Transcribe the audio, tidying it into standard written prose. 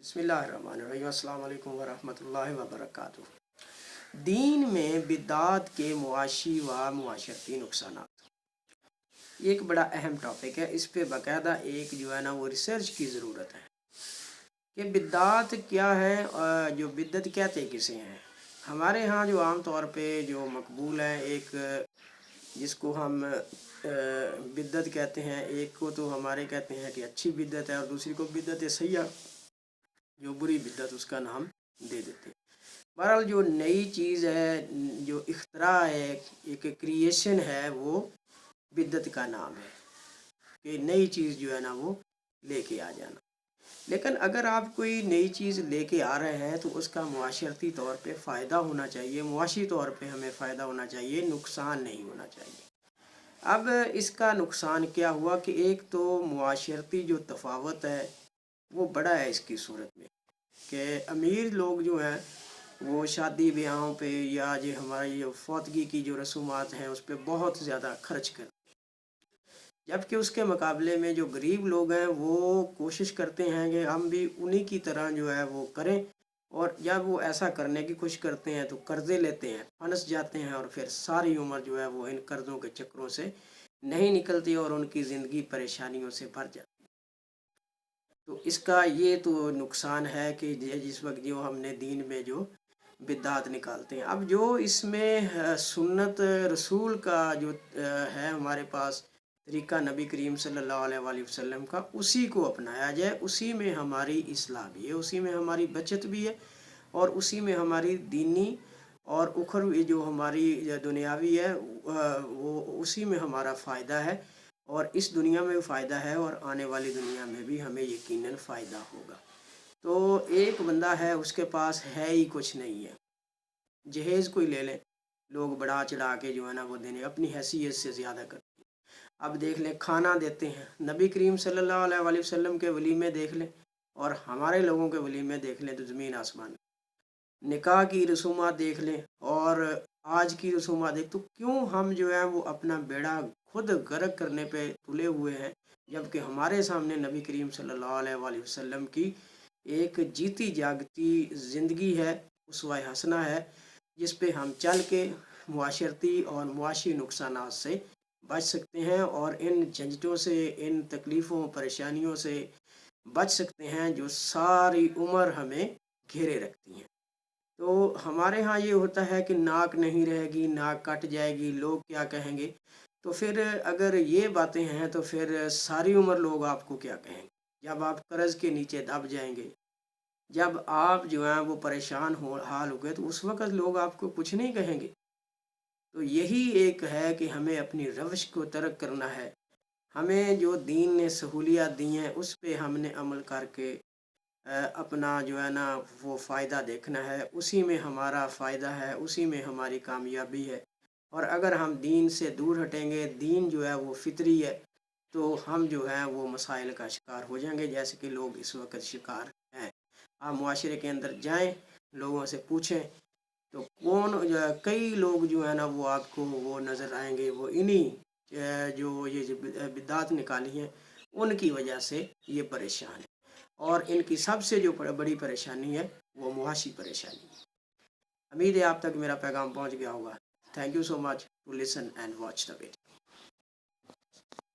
बिस्मिल्लाहिर्रहमानिर्रहीम अस्सलाम वालेकुम वरहमतुल्लाहि वबरकातुहू। दीन में बिदात के मुआशी व मुआशरती नुकसानात, एक बड़ा अहम टॉपिक है। इस पे बाकायदा एक जो है ना वो रिसर्च की ज़रूरत है कि बिदात क्या है और जो बिदत कहते किसे हैं। हमारे यहाँ जो आम तौर पे जो मकबूल है, एक जिसको हम बिदत कहते हैं, एक को तो हमारे कहते हैं कि अच्छी बिदत है और दूसरी को बिदत सैया, जो बुरी बिदत उसका नाम दे देते हैं। बहरहाल जो नई चीज़ है, जो इख्तरा है, एक क्रिएशन है, वो बिदत का नाम है कि नई चीज़ जो है ना वो लेके आ जाना। लेकिन अगर आप कोई नई चीज़ लेके आ रहे हैं तो उसका मुआशरती तौर पे फ़ायदा होना चाहिए, मुआशी तौर पे हमें फ़ायदा होना चाहिए, नुकसान नहीं होना चाहिए। अब इसका नुकसान क्या हुआ कि एक तो मुआशरती जो तफावत है वो बड़ा है इसकी सूरत में कि अमीर लोग जो हैं वो शादी ब्याहों पे या जो हमारी जो फौतगी की जो रसूमात हैं उस पर बहुत ज़्यादा खर्च करते हैं, जबकि उसके मुकाबले में जो गरीब लोग हैं वो कोशिश करते हैं कि हम भी उन्हीं की तरह जो है वो करें, और जब वो ऐसा करने की कोशिश करते हैं तो कर्ज़े लेते हैं, फंस जाते हैं और फिर सारी उम्र जो है वो इन कर्ज़ों के चक्रों से नहीं निकलती और उनकी ज़िंदगी परेशानियों से भर जाती। तो इसका ये तो नुकसान है कि जिस वक्त जो हमने दीन में जो बिदात निकालते हैं, अब जो इसमें सुन्नत रसूल का जो है हमारे पास तरीक़ा नबी करीम सल्लल्लाहु अलैहि वसल्लम का, उसी को अपनाया जाए, उसी में हमारी इस्लाह भी है, उसी में हमारी बचत भी है और उसी में हमारी दीनी और उखरवी जो हमारी दुनियावी है वो उसी में हमारा फ़ायदा है, और इस दुनिया में भी फ़ायदा है और आने वाली दुनिया में भी हमें यकीनन फ़ायदा होगा। तो एक बंदा है उसके पास है ही कुछ नहीं है, जहेज़ कोई ले लें, लोग बढ़ा चढ़ा के जो है ना वो देने अपनी हैसियत से ज़्यादा करते हैं। अब देख लें खाना देते हैं, नबी करीम सल्लल्लाहु अलैहि वसल्लम के वलीमे देख लें और हमारे लोगों के वलीमे देख लें तो ज़मीन आसमान। निकाह की रसूमात देख लें और आज की रसूमात देख, तो क्यों हम जो है वो अपना बेड़ा खुद गर्क करने पे तुले हुए हैं, जबकि हमारे सामने नबी करीम सल्लल्लाहु अलैहि वसल्लम की एक जीती जागती ज़िंदगी है, उसवा हसना है, जिस पे हम चल के मुआशरती और मुआशी नुकसानात से बच सकते हैं और इन झंझटों से, इन तकलीफ़ों परेशानियों से बच सकते हैं जो सारी उम्र हमें घेरे रखती हैं। तो हमारे यहाँ ये होता है कि नाक नहीं रहेगी, नाक कट जाएगी, लोग क्या कहेंगे। तो फिर अगर ये बातें हैं तो फिर सारी उम्र लोग आपको क्या कहेंगे, जब आप कर्ज़ के नीचे दब जाएंगे, जब आप जो हैं वो परेशान हो हाल हो गए, तो उस वक़्त लोग आपको कुछ नहीं कहेंगे। तो यही एक है कि हमें अपनी रवश को तर्क करना है, हमें जो दीन ने सहूलियत दी हैं उस पे हमने अमल करके अपना जो है ना वो फ़ायदा देखना है, उसी में हमारा फ़ायदा है, उसी में हमारी कामयाबी है। और अगर हम दीन से दूर हटेंगे, दीन जो है वो फितरी है, तो हम जो है वो मसाइल का शिकार हो जाएंगे, जैसे कि लोग इस वक्त शिकार हैं। आप मुआशरे के अंदर जाएं, लोगों से पूछें तो कई लोग जो है ना वो आपको वो नज़र आएंगे, वो इन्हीं जो ये बिदात निकाली हैं उनकी वजह से ये परेशान है। और इनकी सबसे जो बड़ी परेशानी है वो मुआशी परेशानी है। उम्मीद है आप तक मेरा पैगाम पहुंच गया होगा। Thank you so much to listen and watch the video.